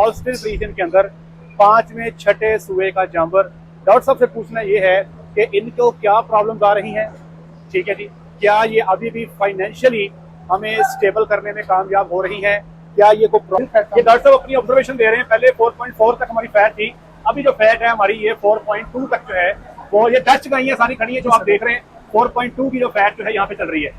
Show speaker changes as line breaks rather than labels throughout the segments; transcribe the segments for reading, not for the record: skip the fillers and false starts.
Holstein reason के अंदर 5वें छठे सूए का जानवर। डॉक्टर साहब से पूछना ये है कि इनको क्या प्रॉब्लम्स आ रही हैं, ठीक है जी, क्या ये अभी भी फाइनेंशियली हमें स्टेबल करने में कामयाब हो रही हैं, क्या ये कोई प्रॉब्लम। ये डॉक्टर साहब अपनी ऑब्जर्वेशन दे रहे हैं। पहले 4.4 तक हमारी फैट थी, अभी जो फैट है हमारी ये 4.2 तक जो है वो ये डच गाइयां सारी खड़ी है जो आप देख रहे हैं। 4.2 की जो फैट जो है यहाँ पे चल रही है।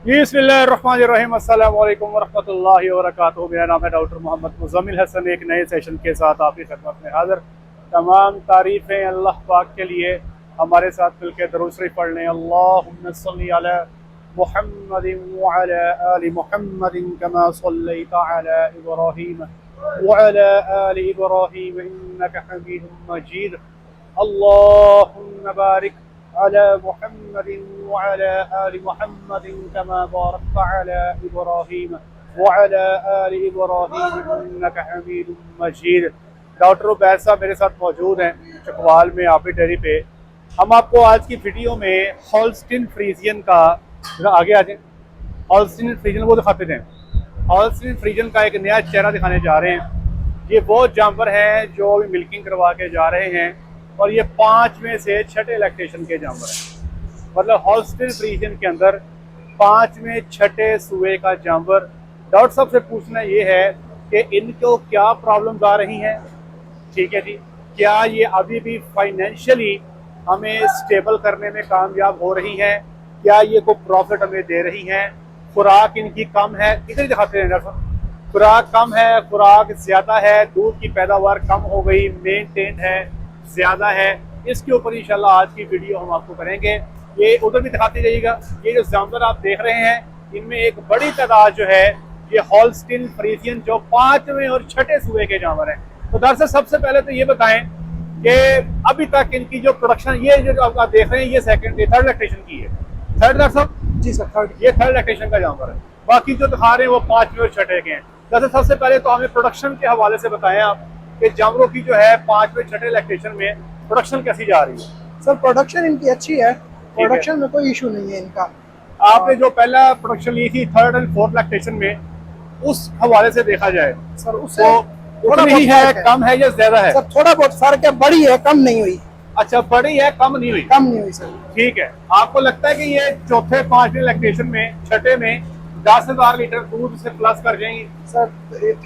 बिस्मिल्लाहिर्रहमानिर्रहीम, अस्सलाम वालेकुम वरहमतुल्लाहि वबरकातुहू। मेरा नाम है डॉक्टर मोहम्मद मुज़म्मिल हसन। एक नए सेशन के साथ आपकी खिदमत में हाज़िर। तमाम तारीफ़ें अल्लाह पाक के लिए। हमारे साथ मिलकर दरूद शरीफ पढ़ लें। अल्लाहुम्मा सल्ली अला मुहम्मदिन व अला आलि मुहम्मदिन कमा सल्लैता अला इब्राहीम व अला आलि इब्राहीम इन्नका हमीदुम मजीद। अल्लाहुम्मा बारिक अला मुहम्मदिन व अला आलि मुहम्मदिन कमा बारकता अला इब्राहीम व अला आलि इब्राहीम इन्नका हमीदुम मजीद। डॉक्टर उबैद साहब मेरे साथ मौजूद हैं चकवाल में आपी डेयरी पे। हम आपको आज की वीडियो में हॉल्स्टीन फ्रीजियन का आगे आ जाए, हॉल्स्टीन फ्रीजियन वो दिखाते थे। हॉल्स्टीन फ्रीजियन का एक नया चेहरा दिखाने जा रहे हैं। ये वो जानवर हैं जो अभी मिल्किंग करवा के जा रहे हैं और ये 5वें से छठे लैक्टेशन के जानवर हैं। मतलब हॉल्स्टीन फ्रीजियन के अंदर 5वें छठे सूए का जानवर। डॉक्टर साहब से पूछना ये है कि इनको क्या प्रॉब्लम्स आ रही हैं, ठीक है जी, क्या ये अभी भी फाइनेंशियली हमें स्टेबल करने में कामयाब हो रही हैं, क्या ये कोई प्रॉफिट हमें दे रही हैं। खुराक इनकी कम है, इधर दिखाते हैं डॉक्टर साहब। खुराक कम है, खुराक ज़्यादा है, दूध की पैदावार कम हो गई, मेनटेन है, ज़्यादा है। इसके ऊपर इंशाल्लाह आज की वीडियो हम आपको करेंगे। ये उधर भी दिखाते जाइएगा। ये जो जानवर आप देख रहे हैं इनमें एक बड़ी तादाद जो है ये हॉल्स्टीन फ्रीजियन जो 5वें और छठे सूए के जानवर हैं। तो दरअसल सबसे पहले तो ये बताएं कि अभी तक इनकी जो प्रोडक्शन, ये जो आप देख रहे हैं ये थर्ड लैक्टेशन की है। थर्ड डॉक्टर साहब
जी सर, थर्ड।
ये थर्ड लैक्टेशन का जानवर है। बाकी जो दिखा रहे हैं वो 5वें और छठे के हैं। दरअसल सबसे पहले तो हमें प्रोडक्शन के हवाले से बताएं आप कि जानवरों की जो है 5वें छठे लैक्टेशन में प्रोडक्शन कैसी जा रही है।
सर प्रोडक्शन इनकी अच्छी है, प्रोडक्शन में कोई इशू नहीं है इनका।
आपने जो पहला प्रोडक्शन ली थी थर्ड एंड फोर्थ लैक्टेशन में, उस हवाले से देखा जाए
सर उससे
तो
थोड़ा
उतनी ही है, कम है या ज्यादा है?
सर थोड़ा बहुत फर्क है, बड़ी है, कम नहीं हुई।
अच्छा, बड़ी है, कम नहीं हुई।
कम नहीं हुई सर।
ठीक है। आपको लगता है कि ये चौथे 5वें लैक्टेशन में, छठे में 10,000 लीटर दूध से प्लस कर जाएंगी?
सर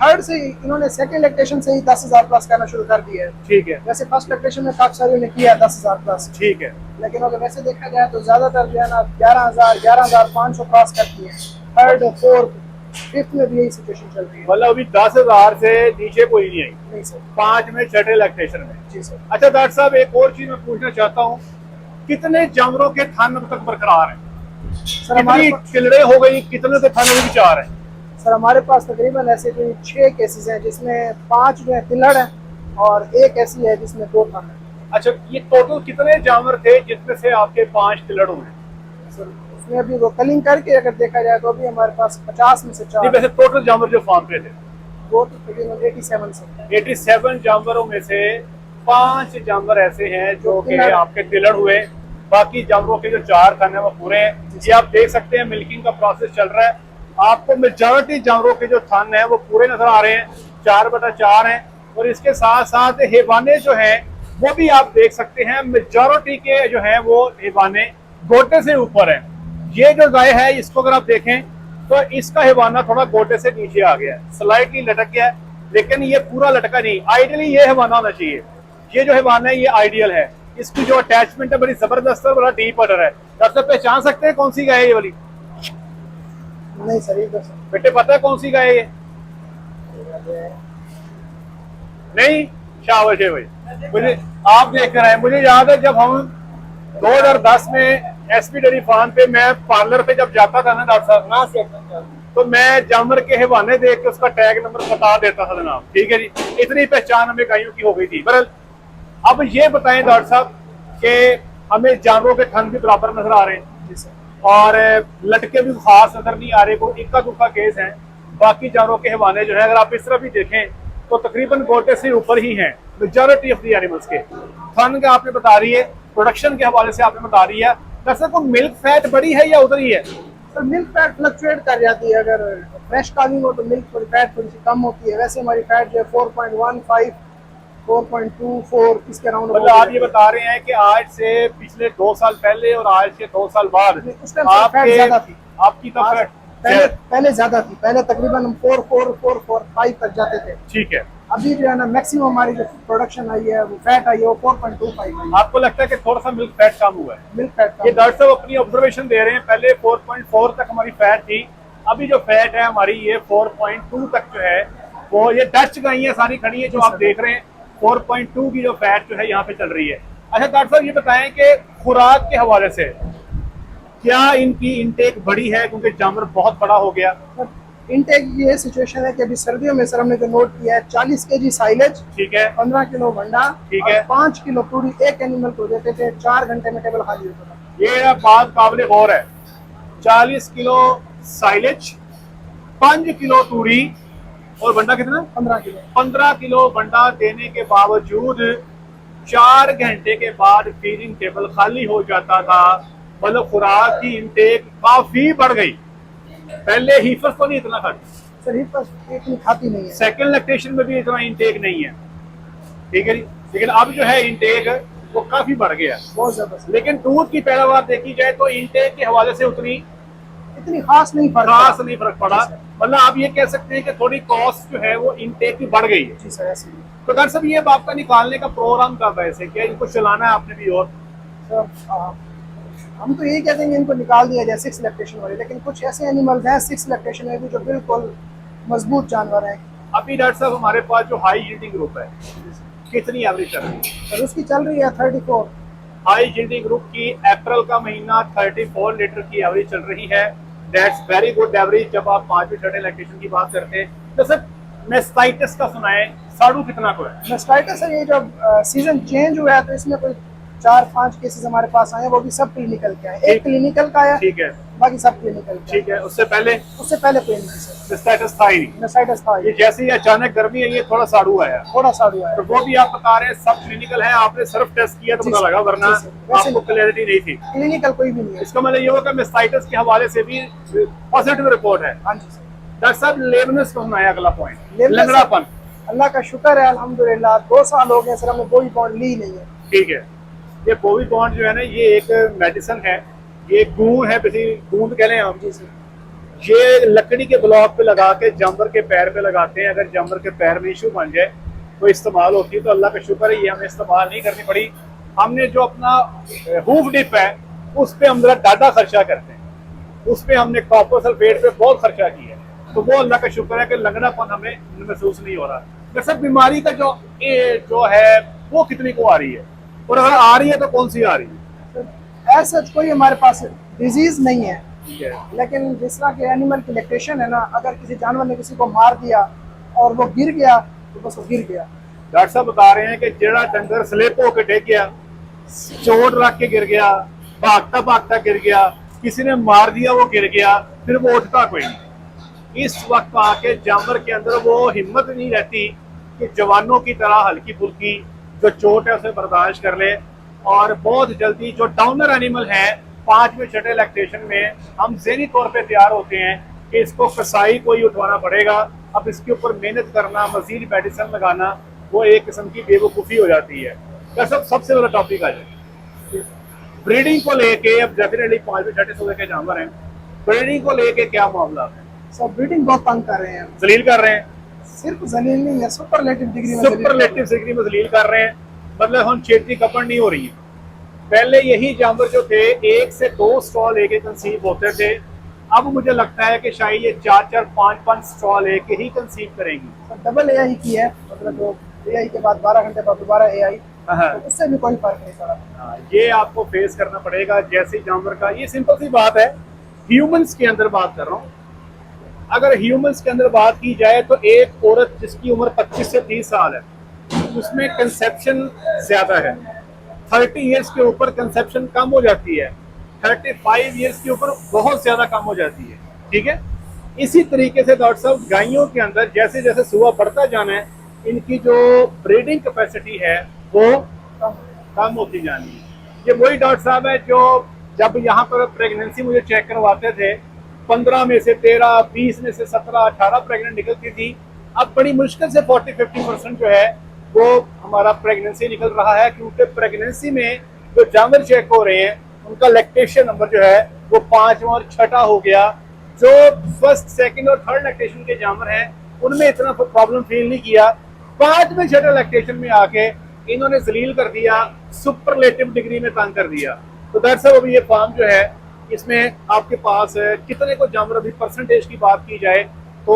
थर्ड से इन्होंने सेकंड लैक्टेशन से ही 10,000 प्लस करना शुरू कर दिया है।
ठीक है।
वैसे फर्स्ट लैक्टेशन में काफी सारी ने किया है 10,000 प्लस।
ठीक है।
लेकिन अगर वैसे देखा जाए तो ज्यादातर जो है ना 11,000 11,500 क्रॉस करती है। थर्ड फोर्थ फिफ्थ में भी यही सिचुएशन चल रही है।
मतलब अभी 10,000 से नीचे कोई नहीं आई?
नहीं सर।
5वें छठे लैक्टेशन में।
जी सर।
अच्छा डॉक्टर साहब, एक और चीज मैं पूछना चाहता हूँ, कितने जानवरों के थन अब तक बरकरार हैं?
सर हमारे
चिलड़े हो गई, कितने के थन अभी विचार है?
सर हमारे पास तकरीबन ऐसे कोई 6 केसेस हैं जिसमें 5 जो है तिलड़ है और एक ऐसी है जिसमें 2 थन है।
अच्छा, ये टोटल कितने जानवर थे जिसमें से आपके 5 तिलड़ हुए?
सर उसमें अभी वो कलिंग करके अगर देखा जाए तो अभी हमारे पास 50 में से 4।
वैसे टोटल जानवर जो फार्म पे थे
वो तो तकरीबन 87 से।
87 जानवरों में से 5 जानवर ऐसे हैं जो कि आपके तिलड़ हुए। बाकी जानवरों के जो 4 थन है वो पूरे हैं। ये आप देख सकते हैं, मिल्किंग का प्रोसेस चल रहा है। आपको मेजॉरिटी जानवरों के जो थन है वो पूरे नजर आ रहे हैं, 4/4 हैं। और इसके साथ साथ हैवाने जो हैं वो भी आप देख सकते हैं, मेजॉरिटी के जो हैं वो हैवाने गोटे से ऊपर हैं। ये जो गाय है इसको अगर आप देखें तो इसका हैवाना थोड़ा गोटे से नीचे आ गया है, स्लाइटली लटक गया है, लेकिन ये पूरा लटका नहीं। आइडियली ये हैवाना होना चाहिए। ये जो हैवाना है ये आइडियल है। इसकी जो अटैचमेंट है बड़ी जबरदस्त है, बड़ा डीप ऑर्डर है। डॉक्टर पहचान सकते हैं कौन सी गाय है ये वाली?
नहीं सर, ये
बेटे पता है कौन सी गाय है ये? नहीं, शाबाश है भाई। मुझे आप देख कर आए। मुझे याद है जब हम 2010 में एसपी डेयरी फार्म पे मैं पार्लर पे जब जाता था ना डॉक्टर साहब, तो मैं जानवर के हैवाने देख के उसका टैग नंबर बता देता था जनाब। ठीक है जी, इतनी पहचान हमें गायों की हो गई थी। बहरहाल अब ये बताएं डॉक्टर साहब कि हमें जानवरों के थन भी बराबर नजर आ रहे हैं और लटके भी खास नजर नहीं आ रहे, कोई इक्का दुक्का केस है। बाकी जानवरों के हैवाने जो है अगर आप इस तरह भी देखें तो तकरीबन गोटे से ऊपर ही हैं मेजॉरिटी ऑफ द एनिमल्स के। थन का आपने बता रही है, प्रोडक्शन के हवाले से आपने बता रही है दरअसल को मिल्क फैट बड़ी है या उधर ही है?
सर मिल्क फैट फ्लक्चुएट कर जाती है, अगर फ्रेश काविंग हो तो मिल्क थोड़ी फैट थोड़ी सी कम होती है, वैसे हमारी फैट जो है 4.15 4.24 इसके अराउंड।
मतलब आप ये बता रहे हैं कि आज से पिछले 2 साल पहले और आज के 2 साल बाद
उस टाइम फैट ज्यादा थी,
आपकी तब फैट
पहले ज्यादा थी, पहले तकरीबन हम 4.5 तक जाते थे।
ठीक है,
अभी जो है ना मैक्सिमम हमारी जो प्रोडक्शन आई है वो फैट आई है वो 4.25 आई है।
आपको लगता है कि थोड़ा सा मिल्क फैट कम हुआ है?
मिल्क फैट
ये डॉक्टर साहब अपनी ऑब्जर्वेशन दे रहे हैं, पहले 4.4 तक हमारी फैट थी, अभी जो फैट है हमारी ये 4.2 तक जो है वो, ये डच गाई है सारी खड़ी है जो आप देख रहे हैं, 4.2 की जो फैट जो है यहाँ पे चल रही है। अच्छा डॉक्टर साहब ये बताएं कि खुराक के हवाले से क्या इनकी इनटेक बड़ी है, क्योंकि जानवर बहुत बड़ा हो गया?
इनटेक ये सिचुएशन है कि अभी सर्दियों में सर हमने जो नोट किया है 40 केजी साइलेज,
ठीक है,
15 किलो भंडा,
ठीक है,
5 किलो पूरी एक एनिमल को देते थे, 4 घंटे में टेबल खाली होता था।
ये बात काबिल गौर है। 40 किलो साइलेज, 5 किलो तूड़ी और बंडा कितना?
15 किलो।
15 किलो बंडा देने के बावजूद 4 घंटे के बाद फीडिंग टेबल खाली हो जाता था। मतलब खुराक की इनटेक काफी बढ़ गई। पहले हीफर्स तो नहीं इतना खाती,
सर हीफर्स इतनी खाती नहीं है,
सेकंड लैक्टेशन में भी इतना इनटेक नहीं है, ठीक है जी, लेकिन अब जो है इनटेक वो काफी बढ़ गया,
बहुत ज्यादा।
लेकिन दूध की पैदावार देखी जाए तो इनटेक के हवाले से उतनी
इतनी खास नहीं
फर्क पड़ा। मतलब आप ये कह सकते हैं कि थोड़ी कॉस्ट जो है वो इनटेक की बढ़ गई है।
जी सर ऐसे ही।
तो डॉक्टर साहब ये आपका निकालने का प्रोग्राम कब है, ऐसे क्या इनको चलाना है आपने भी? और
सर हम तो यही कहते हैं कि इनको निकाल दिया जाए 6 लैक्टेशन वाले, लेकिन कुछ ऐसे एनिमल्स हैं 6 लैक्टेशन में भी जो बिल्कुल मजबूत जानवर हैं।
अभी डॉक्टर साहब हमारे पास जो हाई यील्डिंग ग्रुप है कितनी एवरेज चल रही है?
सर उसकी चल रही है 34।
हाई यील्डिंग ग्रुप की अप्रैल का महीना 34 लीटर की एवरेज चल रही है। दैट्स वेरी गुड एवरेज जब आप 5वीं छठे लैक्टेशन की बात करते हैं। तो सर मेस्टाइटिस का सुनाए, साड़ू कितना को है?
मेस्टाइटिस सर ये जब सीजन चेंज हुआ है तो इसमें कोई 4-5 केसेस हमारे पास आए, वो भी सब क्लिनिकल के आए। एक क्लिनिकल का आया,
ठीक है,
बाकी सब क्लिनिकल के।
ठीक है, उससे पहले
कोई नहीं सर,
मेस्टाइटिस था ही नहीं।
मेस्टाइटिस था
ये जैसे ही अचानक गर्मी है ये थोड़ा साड़ू आया,
थोड़ा सा हुआ है।
तो वो भी आप बता रहे हैं सब क्लिनिकल है, आपने सिर्फ टेस्ट किया तो पता लगा, वरना आपको क्लैरिटी नहीं थी।
क्लिनिकल कोई भी नहीं है।
इसका मतलब ये होगा मेस्टाइटिस के हवाले से भी पॉजिटिव रिपोर्ट है।
हाँ जी सर।
डॉक्टर साहब लेमनेस को सुनाया, अगला पॉइंट लंगड़ापन।
अल्लाह का शुक्र है अल्हम्दुलिल्लाह 2 साल हो गए सर हमने कोई बॉन्ड ली नहीं है।
ठीक है, ये बोवी बॉन्ड जो है ना ये एक मेडिसिन है, ये गूंद है, गूंद कह लें हम। ये लकड़ी के ब्लॉक पे लगा के जानवर के पैर पे लगाते हैं, अगर जानवर के पैर में इशू बन जाए तो इस्तेमाल होती है। तो अल्लाह का शुक्र है ये हमें इस्तेमाल नहीं करनी पड़ी। हमने जो अपना हूफ डिप है उस पर हम जरा ज़्यादा खर्चा करते हैं, उस पर हमने कॉपर सल्फेट पे बहुत खर्चा किया है, तो वो अल्लाह का शुक्र है कि लंगड़ापन हमें महसूस नहीं हो रहा। वैसे बीमारी का जो है वो कितनी को आ रही है, और अगर आ रही है तो कौन सी आ रही है?
ऐसा कोई हमारे पास डिजीज नहीं है,
ठीक है,
लेकिन जिस तरह के एनिमल की लैक्टेशन है ना, अगर किसी जानवर ने किसी को मार दिया और वो गिर गया तो बस वो गिर गया।
डॉक्टर साहब बता रहे हैं कि जेड़ा डंगर स्लिप होकर टेक गया, चोट रख के गिर गया, भागता भागता गिर गया, किसी ने मार दिया वो गिर गया, फिर वो उठता कोई नहीं। इस वक्त आके जानवर के अंदर वो हिम्मत नहीं रहती कि जवानों की तरह हल्की फुल्की जो चोट है उसे बर्दाश्त कर ले, और बहुत जल्दी जो डाउनर एनिमल है 5वें छठे लैक्टेशन में हम ज़हनी तौर पे तैयार होते हैं कि इसको कसाई को ही उठवाना पड़ेगा। अब इसके ऊपर मेहनत करना, मजीद मेडिसिन लगाना, वो एक किस्म की बेवकूफ़ी हो जाती है। क्या सबसे बड़ा टॉपिक आ जाए ब्रीडिंग को लेके। अब डेफिनेटली 5वें छठे सूबे के जानवर हैं, ब्रीडिंग को लेके क्या मामला है?
सब ब्रीडिंग बहुत तंग कर रहे हैं,
जलील कर रहे हैं,
सिर्फ जलील नहीं है सुपरलेटिव डिग्री
में जलील कर रहे हैं। मतलब हम छेत्री कपड़ नहीं हो रही है। पहले यही जानवर जो थे 1 से 2 स्टॉल लेके कंसीव होते थे, अब मुझे लगता है कि शायद ये 4-4, 5-5 स्टॉल लेके ही कंसीव करेंगी।
डबल AI की है, मतलब जो AI के बाद 12 घंटे बाद दोबारा AI, तो उससे भी कोई फर्क नहीं पड़ा।
ये आपको फेस करना पड़ेगा जैसे जानवर का। ये सिंपल सी बात है, ह्यूमंस के अंदर बात कर रहा हूँ। अगर ह्यूमंस के अंदर बात की जाए तो एक औरत जिसकी उम्र 25 से 30 साल है उसमें कंसेप्शन ज्यादा है। 30 इयर्स के ऊपर कंसेप्शन कम हो जाती है, 35 इयर्स के ऊपर बहुत ज्यादा कम हो जाती है। ठीक है, इसी तरीके से डॉक्टर साहब गायों के अंदर जैसे जैसे सुबह बढ़ता जाना है, इनकी जो ब्रीडिंग कैपेसिटी है वो कम होती जानी है। ये वही डॉक्टर साहब है जो जब यहाँ पर प्रेगनेंसी मुझे चेक करवाते थे 15 में से 13, 20 में से 17, 18 प्रेग्नेंट निकलती थी। अब बड़ी मुश्किल से 40-50% जो है वो हमारा प्रेगनेंसी निकल रहा है, क्योंकि प्रेगनेंसी में जो जानवर चेक हो रहे हैं उनका लैक्टेशन नंबर जो है वो 5वां और 6ठा हो गया। जो फर्स्ट, सेकंड और थर्ड लैक्टेशन के जानवर हैं उनमें इतना प्रॉब्लम फील नहीं किया। 5वें 6ठे लैक्टेशन में आके इन्होंने जलील कर दिया, सुपरलेटिव डिग्री में तंग कर दिया। तो दरअसल अभी ये फार्म जो है इसमें आपके पास कितने को जानवर, अभी परसेंटेज की बात की जाए तो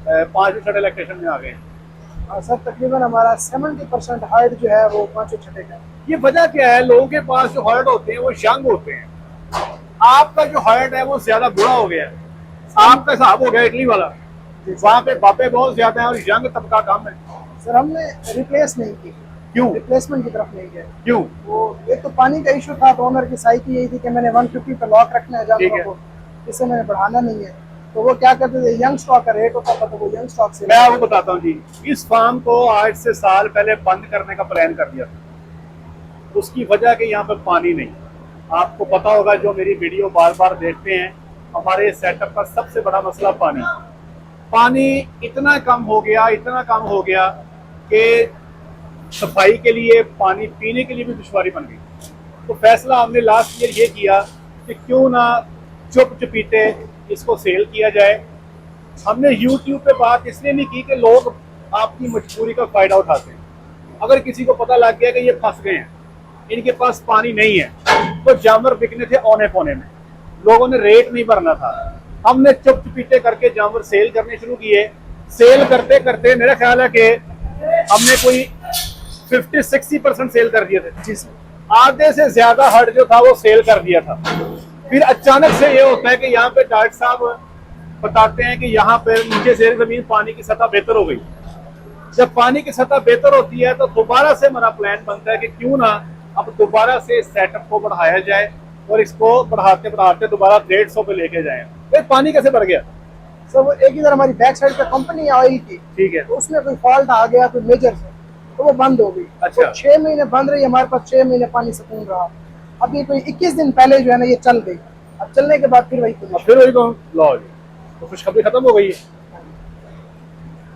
5वें 6ठे लैक्टेशन में आ गए हैं।
सर तकरीबन हमारा 70% हर्ड जो है वो 5वें 6ठे का।
ये वजह क्या है? लोगों के पास जो हर्ड होते हैं वो यंग होते हैं। आपका जो हर्ड है वो ज्यादा बुरा हो गया है। आपका हिसाब हो गया इटली वाला, वहाँ पे बापे बहुत ज्यादा है और यंग तबका कम है।
सर हमने रिप्लेस नहीं की।
क्यों?
रिप्लेसमेंट की तरफ नहीं गए।
क्यों?
वो एक तो पानी का इशू था, तो ओनर की साइकी यही थी कि मैंने 150 पे लॉक रखना है जानवरों को, इससे मैंने बढ़ाना नहीं है। तो वो क्या करते थे, यंग स्टॉक का रेट होता था तो वो यंग स्टॉक से।
मैं आपको बताता हूँ जी, इस फार्म को 8 से साल पहले बंद करने का प्लान कर दिया था। उसकी वजह कि यहाँ पर पानी नहीं। आपको पता होगा, जो मेरी वीडियो बार बार देखते हैं, हमारे सेटअप का सबसे बड़ा मसला पानी। पानी इतना कम हो गया, इतना कम हो गया कि सफाई के लिए, पानी पीने के लिए भी दुश्वारी बन गई। तो फैसला हमने लास्ट ईयर ये किया कि क्यों ना चुप चुपीते इसको सेल किया जाए। हमने YouTube पे बात इसलिए नहीं की कि लोग आपकी मजबूरी का फायदा उठाते हैं। अगर किसी को पता लग गया कि ये फंस गए हैं, इनके पास पानी नहीं है, तो जानवर बिकने थे औने पौने में, लोगों ने रेट नहीं भरना था। हमने चुप चुपीते करके जानवर सेल करने शुरू किए। सेल करते करते मेरा ख्याल है कि हमने कोई 50-60% सेल कर दिए थे।
जी सर।
आधे से ज्यादा हर्ड जो था वो सेल कर दिया था। फिर अचानक से ये होता है कि यहाँ पे डॉक्टर साहब बताते हैं कि यहाँ पे नीचे से जमीन पानी की सतह बेहतर हो गई। जब पानी की सतह बेहतर होती है तो दोबारा से हमारा प्लान बनता है कि क्यों ना अब दोबारा से सेटअप को बढ़ाया जाए और इसको बढ़ाते बढ़ाते दोबारा 150 पे लेके जाए। तो पानी कैसे बढ़ गया?
सर वो एक इधर हमारी बैक साइड पे कंपनी ऑयल की,
ठीक है,
तो उसमें कोई फॉल्ट आ गया कोई मेजर से, तो वो बंद हो गई।
अच्छा।
तो 6 महीने बंद रही, हमारे पास 6 महीने पानी सुकून रहा। अभी कोई 21 दिन पहले जो है ना ये चल गई। अब चलने के बाद फिर वही
तो खुशखबरी खत्म हो गई है।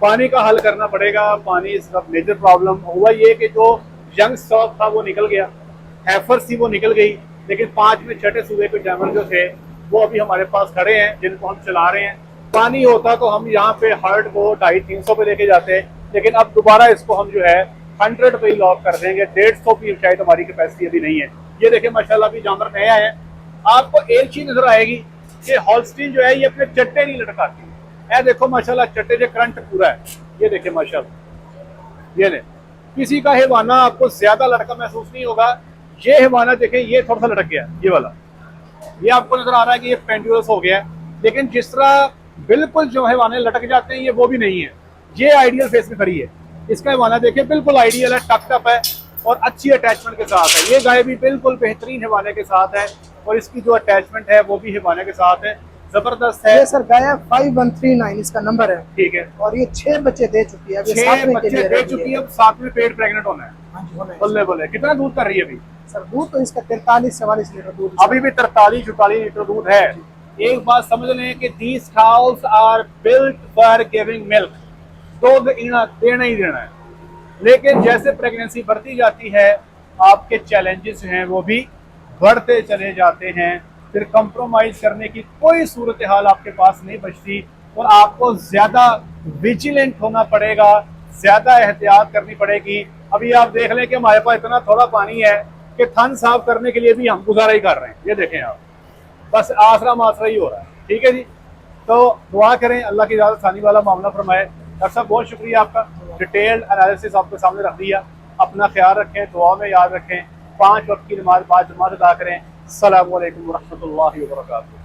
पानी का हल करना पड़ेगा। पानी इसका मेजर प्रॉब्लम हुआ ये कि जो यंग स्टॉक था वो निकल गया, हैफर थी वो निकल गई, लेकिन 5वें 6ठे सूबे के जानवर जो थे वो अभी हमारे पास खड़े हैं, जिनको हम चला रहे हैं। पानी होता तो हम यहाँ पे हर्ड को 250-300 पे लेके जाते, लेकिन अब दोबारा इसको हम जो है 100 पे ही लॉक कर देंगे। 150 की शायद हमारी कैपेसिटी अभी नहीं है। ये देखें माशाल्लाह अभी जानवर नया है। आपको एक चीज नजर आएगी कि हॉल्स्टीन जो है ये अपने चट्टे नहीं लटकाती है। देखो माशाल्लाह चट्टे से करंट पूरा है। ये देखे माशाल्लाह, ये किसी का हैवाना आपको ज्यादा लटका महसूस नहीं होगा। ये हैवाना देखें, ये थोड़ा सा लटक गया, ये वाला, ये आपको नजर आ रहा है कि ये पेंडुलस हो गया। लेकिन जिस तरह बिल्कुल जो हैवाने लटक जाते हैं ये वो भी नहीं है। ये आइडियल फेस में खड़ी है। इसका हैवाना देखें बिल्कुल आइडियल है, टक टप है और अच्छी अटैचमेंट के साथ है। ये गाय भी बिल्कुल बेहतरीन हैवाने के साथ है और इसकी जो अटैचमेंट है वो भी हैवाने के साथ है, जबरदस्त है।
ये सर गाय 5139 इसका नंबर है,
ठीक है।
और ये 6 बच्चे दे चुकी है।
6 बच्चे दे चुकी है, अब 7वें पेट प्रेग्नेंट होना है।
हाँ जी, होना है।
बल्ले बल्ले। कितना दूध कर रही है अभी?
सर दूध तो इसका 43-44 लीटर दूध
अभी भी 43-44 लीटर दूध है। एक बात समझ लें कि these cows are built for giving milk, दूध देना ही देना है। लेकिन जैसे प्रेगनेंसी बढ़ती जाती है आपके चैलेंजेस हैं वो भी बढ़ते चले जाते हैं। फिर कंप्रोमाइज करने की कोई सूरत हाल आपके पास नहीं बचती और आपको ज्यादा विजिलेंट होना पड़ेगा, ज्यादा एहतियात करनी पड़ेगी। अभी आप देख लें कि हमारे पास इतना थोड़ा पानी है कि थन साफ करने के लिए भी हम गुजारा ही कर रहे हैं। ये देखें आप, बस आसरा मासरा ही हो रहा है। ठीक है जी, तो दुआ करें अल्लाह की इजाज़त सानी वाला मामला फरमाए। डॉक्टर साहब बहुत शुक्रिया आपका, डिटेल्ड एनालिसिस आपके सामने रख दिया। अपना ख्याल रखें, दुआ में याद रखें, 5 वक्त की नमाज 5 जमात अदा करें। अस्सलामु अलैकुम व रहमतुल्लाहि व बरकातुहू।